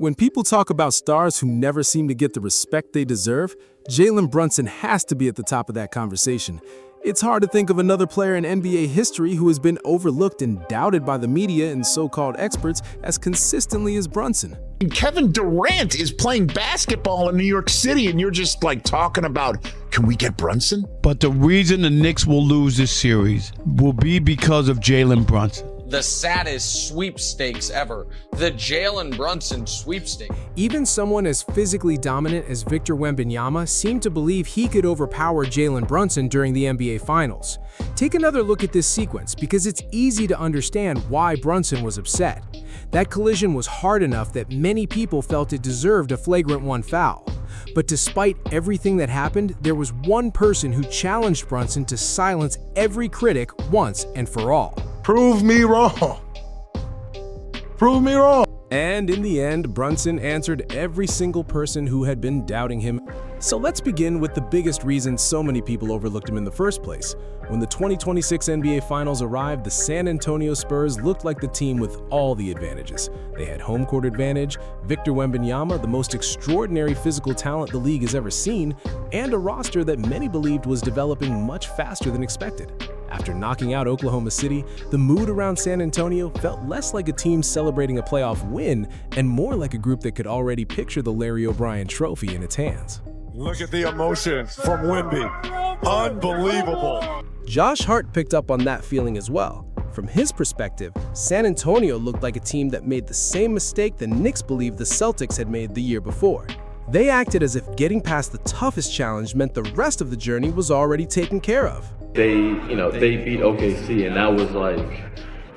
When people talk about stars who never seem to get the respect they deserve, Jalen Brunson has to be at the top of that conversation. It's hard to think of another player in NBA history who has been overlooked and doubted by the media and so-called experts as consistently as Brunson. Kevin Durant is playing basketball in New York City, and you're just like talking about, can we get Brunson? But the reason the Knicks will lose this series will be because of Jalen Brunson. The saddest sweepstakes ever, the Jalen Brunson sweepstakes. Even someone as physically dominant as Victor Wembanyama seemed to believe he could overpower Jalen Brunson during the NBA Finals. Take another look at this sequence because it's easy to understand why Brunson was upset. That collision was hard enough that many people felt it deserved a flagrant 1 foul. But despite everything that happened, there was one person who challenged Brunson to silence every critic once and for all. Prove me wrong. Prove me wrong. And in the end, Brunson answered every single person who had been doubting him. So let's begin with the biggest reason so many people overlooked him in the first place. When the 2026 NBA Finals arrived, the San Antonio Spurs looked like the team with all the advantages. They had home court advantage, Victor Wembanyama, the most extraordinary physical talent the league has ever seen, and a roster that many believed was developing much faster than expected. After knocking out Oklahoma City, the mood around San Antonio felt less like a team celebrating a playoff win and more like a group that could already picture the Larry O'Brien trophy in its hands. Look at the emotion from Wemby. Unbelievable. Josh Hart picked up on that feeling as well. From his perspective, San Antonio looked like a team that made the same mistake the Knicks believed the Celtics had made the year before. They acted as if getting past the toughest challenge meant the rest of the journey was already taken care of. They beat OKC, and that was like,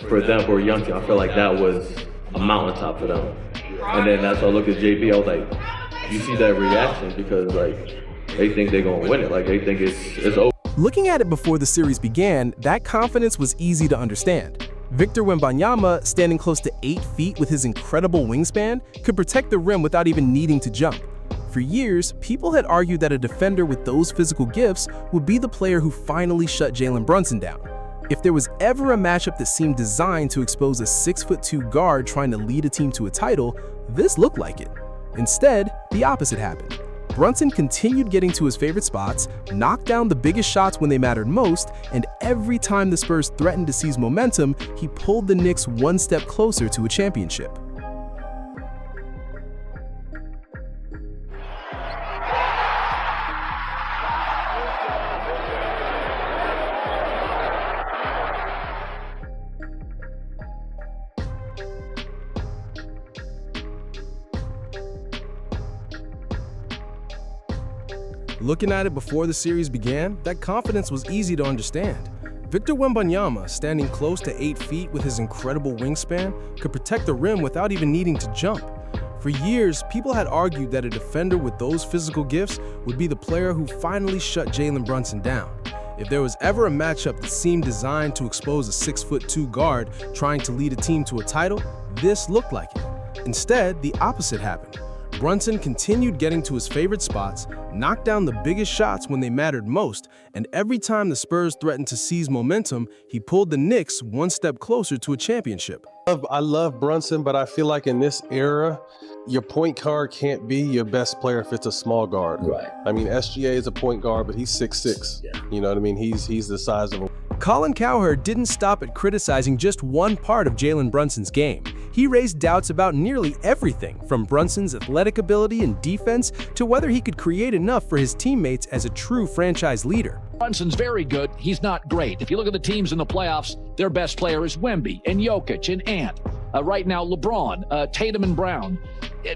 for them, for a young team, I feel like that was a mountaintop for them. And then as I look at JB, I was like, you see that reaction because like they think they're gonna win it, like they think it's over. Looking at it before the series began, that confidence was easy to understand. Victor Wembanyama, standing close to 8 feet with his incredible wingspan, could protect the rim without even needing to jump. For years, people had argued that a defender with those physical gifts would be the player who finally shut Jalen Brunson down. If there was ever a matchup that seemed designed to expose a 6'2" guard trying to lead a team to a title, this looked like it. Instead, the opposite happened. Brunson continued getting to his favorite spots, knocked down the biggest shots when they mattered most, and every time the Spurs threatened to seize momentum, he pulled the Knicks one step closer to a championship. Looking at it before the series began, that confidence was easy to understand. Victor Wembanyama, standing close to 8 feet with his incredible wingspan, could protect the rim without even needing to jump. For years, people had argued that a defender with those physical gifts would be the player who finally shut Jalen Brunson down. If there was ever a matchup that seemed designed to expose a 6'2" guard trying to lead a team to a title, this looked like it. Instead, the opposite happened. Brunson continued getting to his favorite spots, knocked down the biggest shots when they mattered most, and every time the Spurs threatened to seize momentum, he pulled the Knicks one step closer to a championship. I love Brunson, but I feel like in this era, your point guard can't be your best player if it's a small guard. Right. I mean, SGA is a point guard, but he's 6'6". Yeah. You know what I mean? He's the size of a... Colin Cowherd didn't stop at criticizing just one part of Jalen Brunson's game. He raised doubts about nearly everything, from Brunson's athletic ability and defense to whether he could create enough for his teammates as a true franchise leader. Brunson's very good. He's not great. If you look at the teams in the playoffs, their best player is Wemby and Jokic and Ant. Right now, LeBron, Tatum and Brown.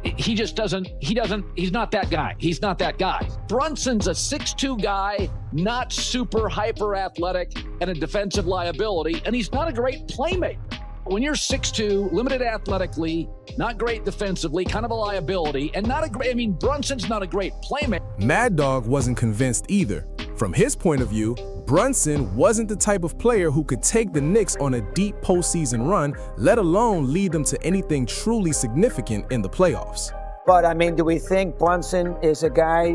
He just doesn't, he's not that guy. He's not that guy. Brunson's a 6'2" guy, not super hyper athletic and a defensive liability, and he's not a great playmaker. When you're 6'2", limited athletically, not great defensively, kind of a liability, and not a great, Brunson's not a great playmaker. Mad Dog wasn't convinced either. From his point of view, Brunson wasn't the type of player who could take the Knicks on a deep postseason run, let alone lead them to anything truly significant in the playoffs. But, do we think Brunson is a guy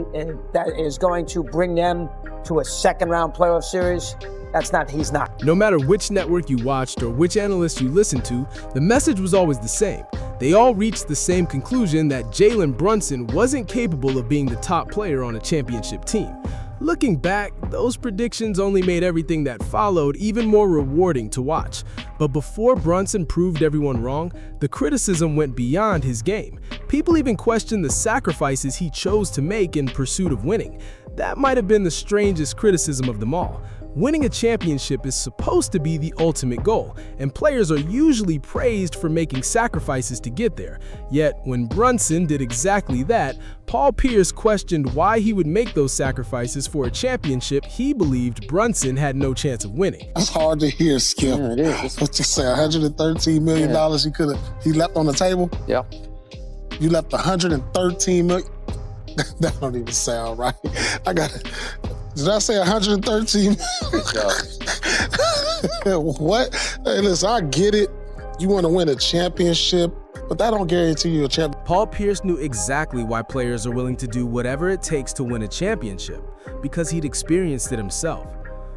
that is going to bring them to a second-round playoff series? He's not. No matter which network you watched or which analyst you listened to, the message was always the same. They all reached the same conclusion that Jalen Brunson wasn't capable of being the top player on a championship team. Looking back, those predictions only made everything that followed even more rewarding to watch. But before Brunson proved everyone wrong, the criticism went beyond his game. People even questioned the sacrifices he chose to make in pursuit of winning. That might have been the strangest criticism of them all. Winning a championship is supposed to be the ultimate goal, and players are usually praised for making sacrifices to get there. Yet, when Brunson did exactly that, Paul Pierce questioned why he would make those sacrifices for a championship he believed Brunson had no chance of winning. That's hard to hear, Skip. Yeah, it is. What you say, $113 million he left on the table? Yeah. You left $113 million? That don't even sound right. Did I say 113? What? Hey, listen, I get it. You want to win a championship, but that don't guarantee you a champion. Paul Pierce knew exactly why players are willing to do whatever it takes to win a championship, because he'd experienced it himself.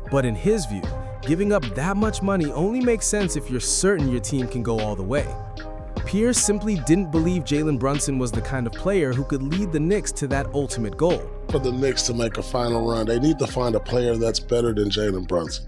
But in his view, giving up that much money only makes sense if you're certain your team can go all the way. Pierce simply didn't believe Jalen Brunson was the kind of player who could lead the Knicks to that ultimate goal. For the Knicks to make a final run, they need to find a player that's better than Jalen Brunson.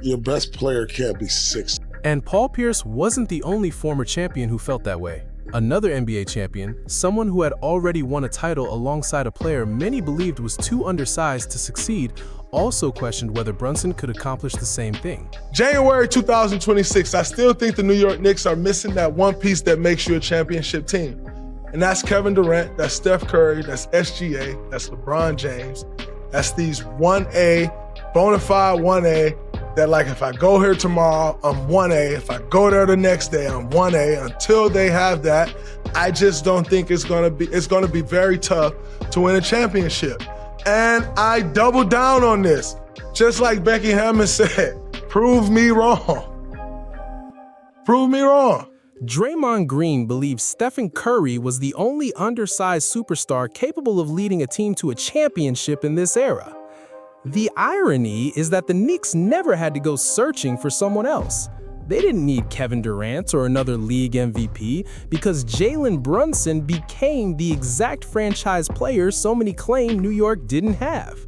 Your best player can't be 6. And Paul Pierce wasn't the only former champion who felt that way. Another NBA champion, someone who had already won a title alongside a player many believed was too undersized to succeed, also questioned whether Brunson could accomplish the same thing. January 2026, I still think the New York Knicks are missing that one piece that makes you a championship team. And that's Kevin Durant, that's Steph Curry, that's SGA, that's LeBron James. That's these 1A, bona fide 1A, that like if I go here tomorrow, I'm 1A. If I go there the next day, I'm 1A. Until they have that, I just don't think it's gonna be very tough to win a championship. And I double down on this. Just like Becky Hammond said, prove me wrong. Prove me wrong. Draymond Green believes Stephen Curry was the only undersized superstar capable of leading a team to a championship in this era. The irony is that the Knicks never had to go searching for someone else. They didn't need Kevin Durant or another league MVP because Jalen Brunson became the exact franchise player so many claim New York didn't have.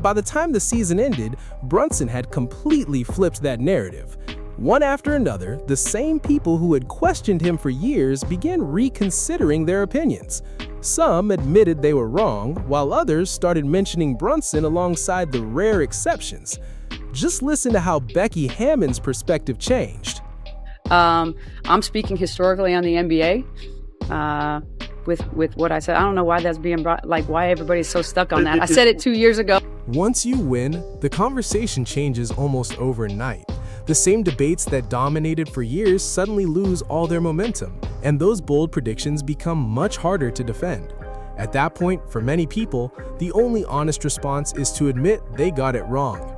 By the time the season ended, Brunson had completely flipped that narrative. One after another, the same people who had questioned him for years began reconsidering their opinions. Some admitted they were wrong, while others started mentioning Brunson alongside the rare exceptions. Just listen to how Becky Hammond's perspective changed. I'm speaking historically on the NBA. With what I said, I don't know why that's being brought, like why everybody's so stuck on that. I said it 2 years ago. Once you win, the conversation changes almost overnight. The same debates that dominated for years suddenly lose all their momentum, and those bold predictions become much harder to defend. At that point, for many people, the only honest response is to admit they got it wrong.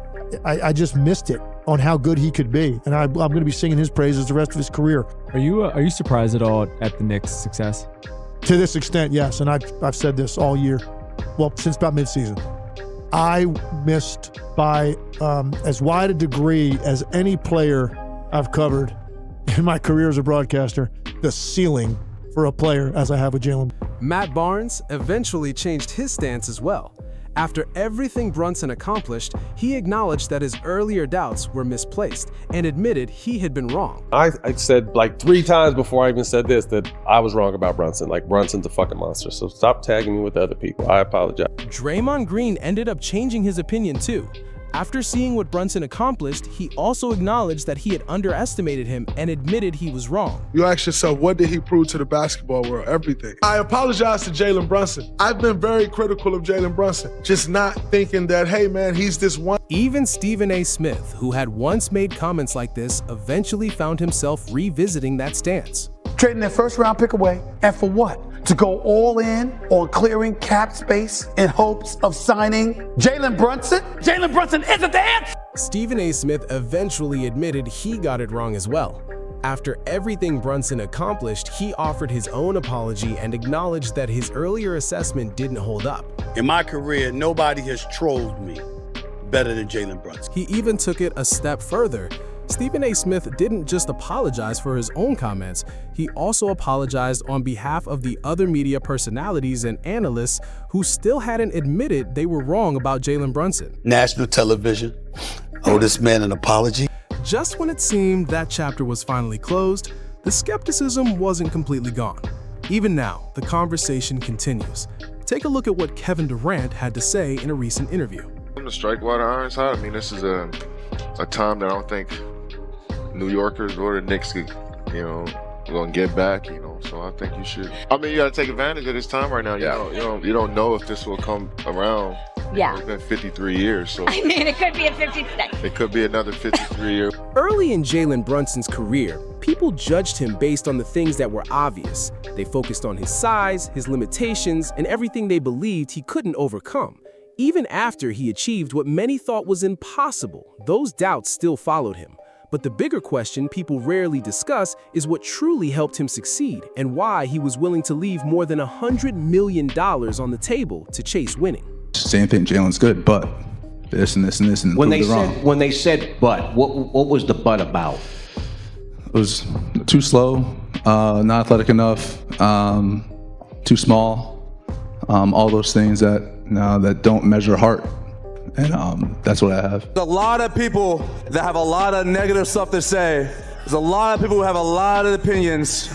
I just missed it on how good he could be, and I'm going to be singing his praises the rest of his career. Are you surprised at all at the Knicks' success? To this extent, yes, and I've said this all year, well, since about midseason. I missed by as wide a degree as any player I've covered in my career as a broadcaster, the ceiling for a player as I have with Jalen. Matt Barnes eventually changed his stance as well. After everything Brunson accomplished, he acknowledged that his earlier doubts were misplaced and admitted he had been wrong. I said like 3 times before I even said this that I was wrong about Brunson. Like, Brunson's a fucking monster. So stop tagging me with other people. I apologize. Draymond Green ended up changing his opinion too. After seeing what Brunson accomplished, he also acknowledged that he had underestimated him and admitted he was wrong. You ask yourself, what did he prove to the basketball world? Everything. I apologize to Jalen Brunson. I've been very critical of Jalen Brunson, just not thinking that, hey man, he's this one. Even Stephen A. Smith, who had once made comments like this, eventually found himself revisiting that stance. Trading their first round pick away, and for what? To go all in on clearing cap space in hopes of signing Jalen Brunson? Jalen Brunson isn't the answer! Stephen A. Smith eventually admitted he got it wrong as well. After everything Brunson accomplished, he offered his own apology and acknowledged that his earlier assessment didn't hold up. In my career, nobody has trolled me better than Jalen Brunson. He even took it a step further, Stephen A. Smith didn't just apologize for his own comments, he also apologized on behalf of the other media personalities and analysts who still hadn't admitted they were wrong about Jalen Brunson. National television owe this man an apology. Just when it seemed that chapter was finally closed, the skepticism wasn't completely gone. Even now, the conversation continues. Take a look at what Kevin Durant had to say in a recent interview. To strike while the iron's hot. I mean, this is a time that I don't think New Yorkers or the Knicks could, gonna get back. So I think you should. I mean, you gotta take advantage of this time right now. You don't know if this will come around. Yeah. It's been 53 years, so. I mean, it could be a 56. It could be another 53 years. Early in Jalen Brunson's career, people judged him based on the things that were obvious. They focused on his size, his limitations, and everything they believed he couldn't overcome. Even after he achieved what many thought was impossible, those doubts still followed him. But the bigger question people rarely discuss is what truly helped him succeed and why he was willing to leave more than $100 million on the table to chase winning. Same thing, Jalen's good, but this and this and this and when they said but, what was the but about? It was too slow, not athletic enough, too small, all those things that don't measure heart. And that's what I have. There's a lot of people that have a lot of negative stuff to say. There's a lot of people who have a lot of opinions.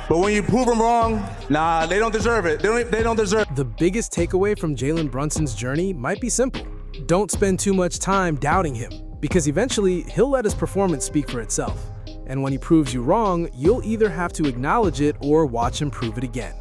But when you prove them wrong, nah, they don't deserve it. They don't deserve it. The biggest takeaway from Jalen Brunson's journey might be simple. Don't spend too much time doubting him, because eventually he'll let his performance speak for itself. And when he proves you wrong, you'll either have to acknowledge it or watch him prove it again.